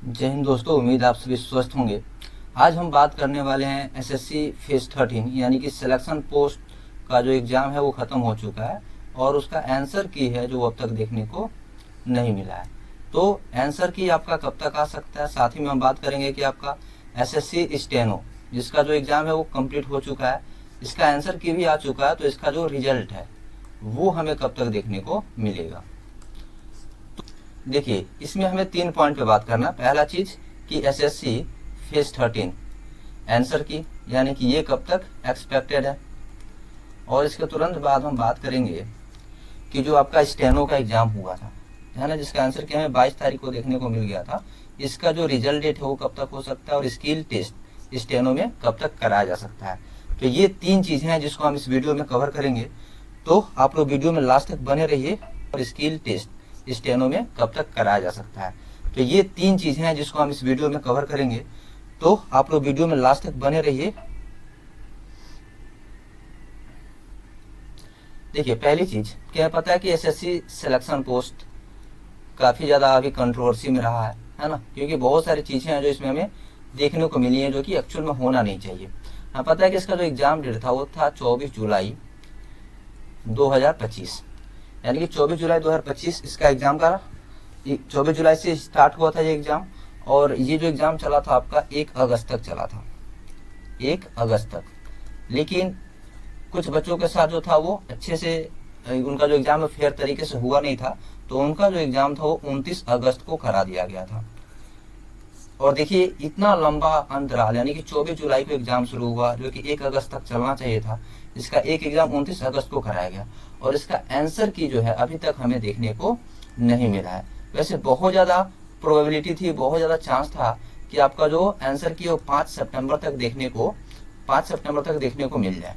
जय हिंद दोस्तों, उम्मीद आप सभी स्वस्थ होंगे। आज हम बात करने वाले हैं एसएससी फेज 13 यानी कि सिलेक्शन पोस्ट का जो एग्ज़ाम है वो ख़त्म हो चुका है और उसका आंसर की है जो अब तक देखने को नहीं मिला है। तो आंसर की आपका कब तक आ सकता है, साथ ही में हम बात करेंगे कि आपका एसएससी स्टेनो जिसका जो एग्ज़ाम है वो कंप्लीट हो चुका है, इसका आंसर की भी आ चुका है, तो इसका जो रिजल्ट है वो हमें कब तक देखने को मिलेगा। देखिए, इसमें हमें 3 पॉइंट पे बात करना। पहला चीज कि एसएससी फेज 13 आंसर की यानी कि ये कब तक एक्सपेक्टेड है, और इसके तुरंत बाद हम बात करेंगे कि जो आपका स्टेनो का एग्जाम हुआ था है ना, जिसका आंसर की हमें 22 तारीख को देखने को मिल गया था, इसका जो रिजल्ट डेट है वो कब तक हो सकता है और स्किल टेस्ट स्टेनो में कब तक कराया जा सकता है। तो ये 3 चीजें हैं जिसको हम इस वीडियो में कवर करेंगे, तो आप लोग वीडियो में लास्ट तक बने रहिए। और स्किल टेस्ट स्टेनो में कब तक कराया जा सकता है, तो ये 3 चीजें हैं जिसको हम इस वीडियो में कवर करेंगे, तो आप लोग वीडियो में लास्ट तक बने रहिए। देखिए, पहली चीज क्या पता है कि एसएससी सिलेक्शन पोस्ट काफी ज्यादा अभी कंट्रोवर्सी में रहा है ना, क्योंकि बहुत सारी चीजें हैं जो इसमें हमें देखने को मिली है जो कि एक्चुअल में होना नहीं चाहिए। हाँ, पता है कि इसका जो एग्जाम डेट था वो था 24 जुलाई 2025, यानी कि 24 जुलाई 2025 इसका एग्जाम का 24 जुलाई से स्टार्ट हुआ था ये एग्जाम, और ये जो एग्जाम चला था आपका 1 अगस्त तक चला था, 1 अगस्त तक। लेकिन कुछ बच्चों के साथ जो था वो अच्छे से उनका जो एग्जाम फेयर तरीके से हुआ नहीं था, तो उनका जो एग्जाम था वो 29 अगस्त को करा दिया गया था। और देखिए, इतना लंबा अंतराल, यानी कि 24 जुलाई को एग्जाम शुरू हुआ जो कि 1 अगस्त तक चलना चाहिए था, इसका एक एग्जाम 29 अगस्त को कराया गया, और इसका आंसर की जो है अभी तक हमें देखने को नहीं मिला है। वैसे बहुत ज्यादा प्रोबेबिलिटी थी, बहुत ज्यादा चांस था कि आपका जो आंसर की वो 5 सितंबर तक देखने को मिल जाए,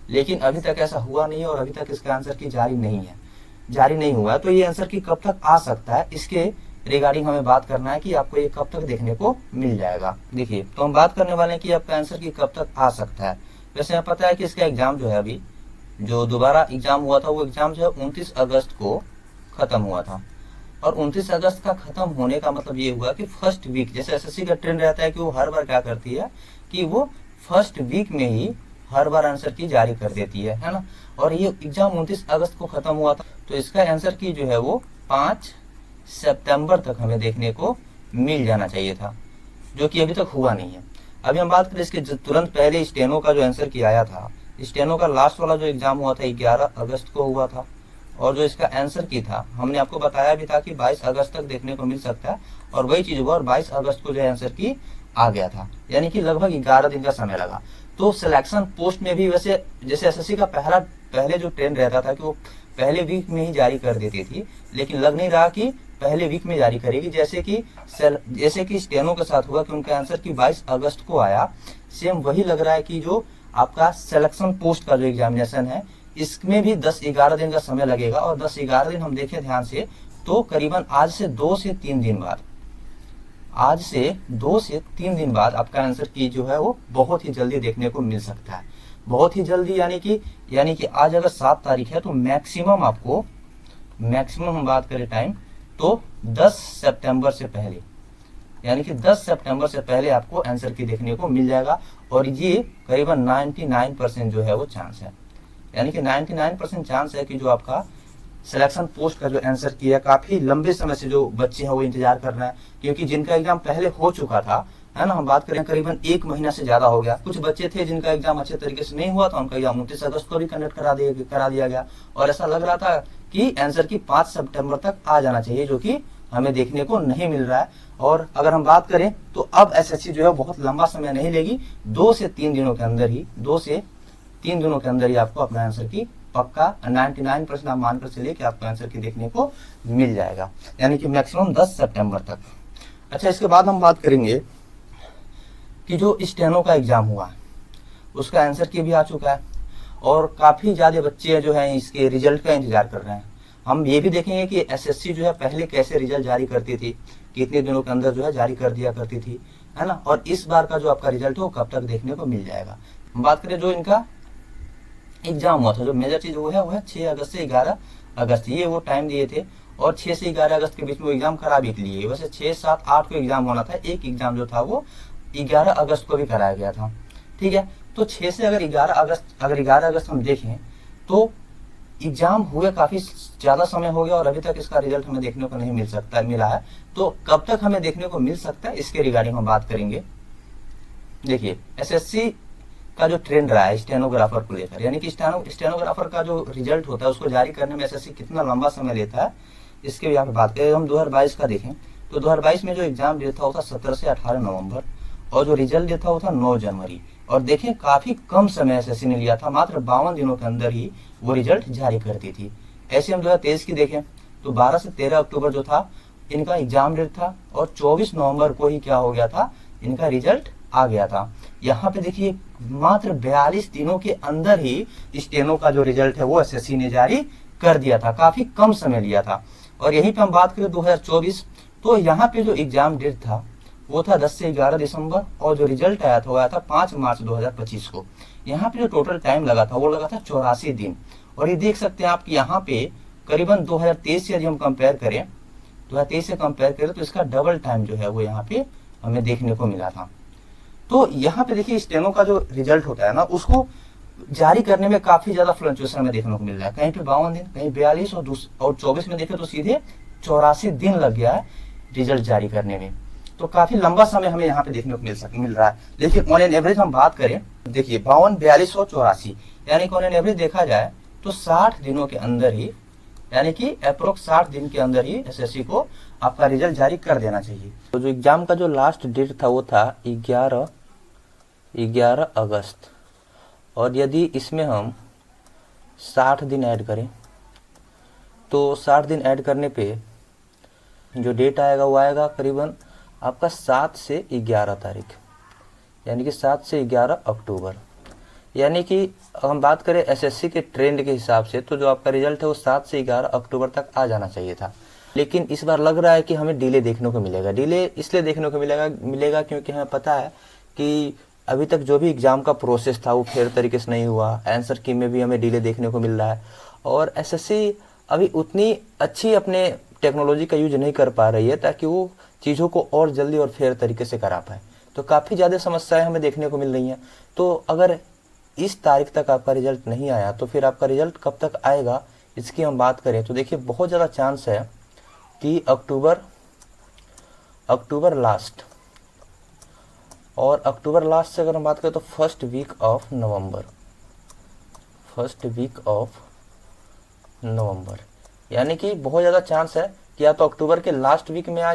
लेकिन अभी तक ऐसा हुआ नहीं है और अभी तक इसका आंसर की जारी नहीं हुआ है। तो ये आंसर की कब तक आ सकता है, इसके रिगार्डिंग हमें बात करना है कि आपको ये कब तक देखने को मिल जाएगा। देखिए, तो हम बात करने वाले हैं कि आपका आंसर की कब तक आ सकता है। वैसे हमें पता है कि इसका एग्जाम जो है अभी जो दोबारा एग्जाम हुआ था वो एग्जाम जो है 29 अगस्त को खत्म हुआ था, और 29 अगस्त का खत्म होने का मतलब ये हुआ कि फर्स्ट वीक, जैसे एसएससी का ट्रेंड रहता है कि वो हर बार क्या करती है कि वो फर्स्ट वीक में ही हर बार आंसर की जारी कर देती है ना। और ये एग्जाम 29 अगस्त को खत्म हुआ था, तो इसका आंसर की जो है वो 5 सितंबर तक हमें देखने को मिल जाना चाहिए था, जो कि अभी तक हुआ नहीं है। अभी हम बात करें इसके तुरंत पहले स्टेनो का जो आंसर की आया था, स्टेनो का लास्ट वाला जो एग्जाम हुआ था 11 अगस्त को हुआ था, और जो इसका आंसर की था हमने आपको बताया भी था कि 22 अगस्त तक देखने को मिल सकता है, और वही चीज हुआ और 22 अगस्त को जो आंसर की आ गया था, यानी कि लगभग 11 दिन का समय लगा। तो सिलेक्शन पोस्ट में भी वैसे जैसे एसएससी का पहले जो ट्रेंड रहता था कि वो पहले वीक में ही जारी कर देती थी, लेकिन लग नहीं रहा कि पहले वीक में जारी करेगी, जैसे कि स्टेनो के साथ हुआ कि उनका आंसर की 22 अगस्त को आया। सेम वही लग रहा है कि जो आपका सिलेक्शन पोस्ट का जो एग्जामिनेशन है इसमें भी 10-11 दिन का समय लगेगा, और 10-11 दिन हम देखें ध्यान से तो करीबन आज से 2 से 3 दिन बाद आपका आंसर की जो है वो बहुत ही जल्दी देखने को मिल सकता है। बहुत ही जल्दी यानी कि आज अगर 7 तारीख है तो मैक्सिमम हम बात करें टाइम तो 10 सितंबर से पहले, यानी कि 10 सितंबर से पहले आपको आंसर की देखने को मिल जाएगा, और ये करीबन 99% जो है वो चांस है, यानी कि 99% चांस है कि जो आपका सिलेक्शन पोस्ट का जो आंसर की है काफी लंबे समय से जो बच्चे हैं वो इंतजार कर रहे हैं, क्योंकि जिनका एग्जाम पहले हो चुका था है ना, हम बात करें करीबन 1 महीना से ज्यादा हो गया। कुछ बच्चे थे जिनका एग्जाम अच्छे तरीके से नहीं हुआ था, उनका एग्जाम 29 अगस्त को भी कंडक्ट करा दिया गया, और ऐसा लग रहा था कि आंसर की 5 सितंबर तक आ जाना चाहिए, जो कि हमें देखने को नहीं मिल रहा है। और अगर हम बात करें तो अब एसएससी जो है बहुत लंबा समय नहीं लेगी, 2 से 3 दिनों के अंदर ही आपको अपना आंसर की पक्का 99% आप मानकर चलिए कि आपको आंसर की देखने को मिल जाएगा, यानी कि मैक्सिमम 10 सितंबर तक। अच्छा, इसके बाद हम बात करेंगे कि जो स्टेनो का एग्जाम हुआ उसका आंसर की भी आ चुका है, और काफी ज्यादा बच्चे जो हैं इसके रिजल्ट का इंतजार कर रहे हैं। हम ये भी देखेंगे कि एसएससी जो है पहले कैसे रिजल्ट जारी करती थी, कितने दिनों के अंदर जो है जारी कर दिया करती थी, है ना, और इस बार का जो आपका रिजल्ट है वो कब तक देखने को मिल जाएगा। हम बात करें जो इनका एग्जाम हुआ था, जो मेजर चीज वो है 6 अगस्त से 11 अगस्त, ये वो टाइम दिए थे, और 6 से 11 अगस्त के बीच में वो एग्जाम करा भी लिए। वैसे 6, 7, 8 को एग्जाम होना था, एक एग्जाम जो था वो 11 अगस्त को भी कराया गया था। ठीक है, तो 6 से अगर 11 अगस्त हम देखें तो एग्जाम हुए काफी ज्यादा समय हो गया और अभी तक इसका रिजल्ट हमें देखने को नहीं मिला है। तो कब तक हमें देखने को मिल सकता है इसके रिगार्डिंग हम बात करेंगे। देखिए, एसएससी का जो ट्रेंड रहा है स्टेनोग्राफर को लेकर, यानी कि स्टेनोग्राफर का जो रिजल्ट होता है उसको जारी करने में एसएससी कितना लंबा समय लेता है, इसके भी यहाँ पे बात करें। हम 2022 का देखें तो 2022 में जो एग्जाम डेट था वो था 17 से 18 नवंबर और जो रिजल्ट डेट था वो था 9 जनवरी। और देखें काफी कम समय एसएससी ने लिया था, मात्र 52 दिनों के अंदर ही वो रिजल्ट जारी करती थी। ऐसे हम 2023 की देखें तो 12 से 13 अक्टूबर जो था इनका एग्जाम डेट था और 24 नवंबर को ही क्या हो गया था, इनका रिजल्ट आ गया था। यहाँ पे देखिए मात्र 42 दिनों के अंदर ही स्टेनो का जो रिजल्ट है वो एसएससी ने जारी कर दिया था, काफी कम समय लिया था। और यहीं पे हम बात करें 2024 तो यहाँ पे जो एग्जाम डेट था वो था 10 से 11 दिसंबर और जो रिजल्ट आया था वो आया था 5 मार्च 2025 को। यहाँ पे जो टोटल टाइम लगा था वो लगा था 84 दिन। और ये देख सकते हैं आप कि यहाँ पे करीबन 2023 से यदि हम कंपेयर करें, 2023 से कंपेयर करें तो इसका डबल टाइम जो है वो यहाँ पे हमें देखने को मिला था। तो यहाँ पे देखिए स्टेनो का जो रिजल्ट होता है ना उसको जारी करने में काफी ज्यादा फ्लक्चुएशन हमें देखने को मिल रहा है। कहीं पे 52 दिन, कहीं 42 और 24 में देखें तो सीधे 84 दिन लग गया है रिजल्ट जारी करने में। तो काफी लंबा समय हमें यहाँ पे देखने को मिल रहा है। लेकिन ऑन एन एवरेज हम बात करें, देखिए 52, 42 और 84 यानी कि ऑन एन एवरेज देखा जाए तो 60 दिनों के अंदर ही, यानी कि अप्रोक्स 60 दिन के अंदर ही एसएससी को आपका रिजल्ट जारी कर देना चाहिए। तो जो एग्जाम का जो लास्ट डेट था वो था 11 अगस्त और यदि इसमें हम 60 दिन ऐड करें तो 60 दिन ऐड करने पे जो डेट आएगा वो आएगा करीबन आपका 7 से 11 तारीख, यानी कि 7 से 11 अक्टूबर। यानी कि हम बात करें एसएससी के ट्रेंड के हिसाब से तो जो आपका रिजल्ट है वो 7 से 11 अक्टूबर तक आ जाना चाहिए था। लेकिन इस बार लग रहा है कि हमें डिले देखने को मिलेगा। डिले इसलिए देखने को मिलेगा क्योंकि हमें पता है कि अभी तक जो भी एग्जाम का प्रोसेस था वो फेयर तरीके से नहीं हुआ। आंसर की में भी हमें डिले देखने को मिल रहा है और एसएससी अभी उतनी अच्छी अपने टेक्नोलॉजी का यूज नहीं कर पा रही है ताकि वो चीज़ों को और जल्दी और फेयर तरीके से करा पाए। तो काफ़ी ज़्यादा समस्याएं हमें देखने को मिल रही हैं। तो अगर इस तारीख तक आपका रिजल्ट नहीं आया तो फिर आपका रिजल्ट कब तक आएगा इसकी हम बात करें तो देखिए बहुत ज़्यादा चांस है कि अक्टूबर लास्ट, और अक्टूबर लास्ट से अगर हम बात करें तो फर्स्ट वीक ऑफ नवंबर, यानी कि बहुत ज़्यादा चांस है कि या तो अक्टूबर के लास्ट वीक में आ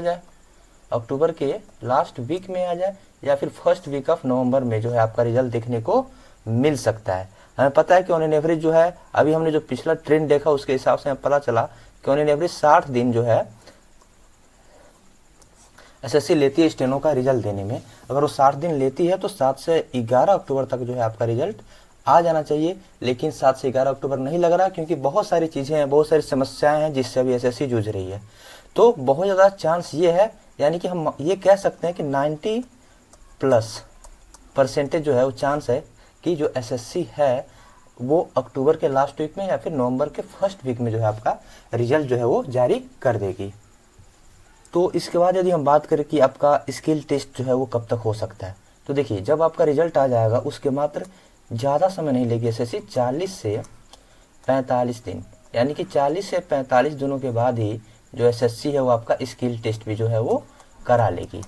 जाए, या फिर फर्स्ट वीक ऑफ नवंबर में जो है आपका रिजल्ट देखने को मिल सकता है। हमें पता है कि ऑन एन एवरेज जो है, अभी हमने जो पिछला ट्रेंड देखा उसके हिसाब से हमें पता चला कि ऑन एन एवरेज 60 दिन जो है एसएससी लेती है स्टेनो का रिजल्ट देने में। अगर वो 60 दिन लेती है तो 7 से 11 अक्टूबर तक जो है आपका रिजल्ट आ जाना चाहिए। लेकिन 7 से 11 अक्टूबर नहीं लग रहा क्योंकि बहुत सारी चीज़ें हैं, बहुत सारी समस्याएं हैं जिससे अभी एसएससी जूझ रही है। तो बहुत ज़्यादा चांस ये है, यानी कि हम ये कह सकते हैं कि 90+ % जो है वो चांस है कि जो एसएससी है वो अक्टूबर के लास्ट वीक में या फिर नवंबर के फर्स्ट वीक में जो है आपका रिजल्ट जो है वो जारी कर देगी। तो इसके बाद यदि हम बात करें कि आपका स्किल टेस्ट जो है वो कब तक हो सकता है, तो देखिए जब आपका रिजल्ट आ जाएगा उसके मात्र ज़्यादा समय नहीं लेगी एसएससी, 40 से 45 दिन, यानी कि 40 से 45 दिनों के बाद ही जो एसएससी है वो आपका स्किल टेस्ट भी जो है वो करा लेगी।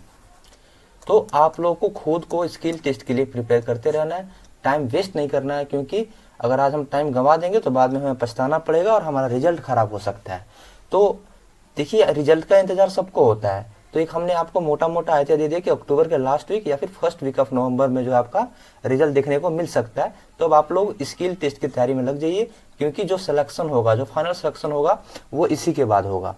तो आप लोगों को खुद को स्किल टेस्ट के लिए प्रिपेयर करते रहना है, टाइम वेस्ट नहीं करना है, क्योंकि अगर आज हम टाइम गंवा देंगे तो बाद में हमें पछताना पड़ेगा और हमारा रिजल्ट ख़राब हो सकता है। तो देखिए रिजल्ट का इंतजार सबको होता है, तो एक हमने आपको मोटा मोटा आइडिया दे दिया कि अक्टूबर के लास्ट वीक या फिर फर्स्ट वीक ऑफ नवंबर में जो आपका रिजल्ट देखने को मिल सकता है। तो अब आप लोग स्किल टेस्ट की तैयारी में लग जाइए, क्योंकि जो सिलेक्शन होगा, जो फाइनल सिलेक्शन होगा वो इसी के बाद होगा।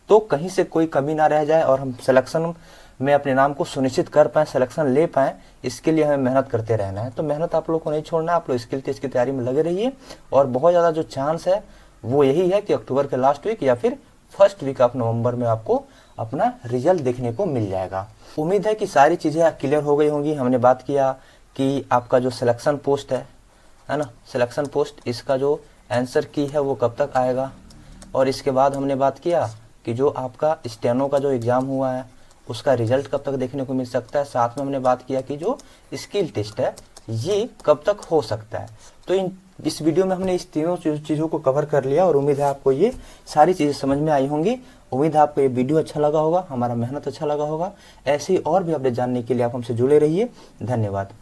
तो कहीं से कोई कमी ना रह जाए और हम सिलेक्शन में अपने नाम को सुनिश्चित कर पाएँ, सिलेक्शन ले पाएँ, इसके लिए हमें मेहनत करते रहना है। तो मेहनत आप लोग को नहीं छोड़ना है, आप लोग स्किल टेस्ट की तैयारी में लगे रहिए। और बहुत ज़्यादा जो चांस है वो यही है कि अक्टूबर के लास्ट वीक या फिर फर्स्ट वीक ऑफ नवंबर में आपको अपना रिजल्ट देखने को मिल जाएगा। उम्मीद है कि सारी चीज़ें क्लियर हो गई होंगी। हमने बात किया कि आपका जो सिलेक्शन पोस्ट है ना, सिलेक्शन पोस्ट, इसका जो आंसर की है वो कब तक आएगा, और इसके बाद हमने बात किया कि जो आपका स्टेनो का जो एग्ज़ाम हुआ है उसका रिजल्ट कब तक देखने को मिल सकता है। साथ में हमने बात किया कि जो स्किल टेस्ट है ये कब तक हो सकता है। तो इस वीडियो में हमने इस तीनों चीज़ों को कवर कर लिया और उम्मीद है आपको ये सारी चीज़ें समझ में आई होंगी। उम्मीद है आपको ये वीडियो अच्छा लगा होगा, हमारा मेहनत अच्छा लगा होगा। ऐसे ही और भी अपडेट जानने के लिए आप हमसे जुड़े रहिए। धन्यवाद।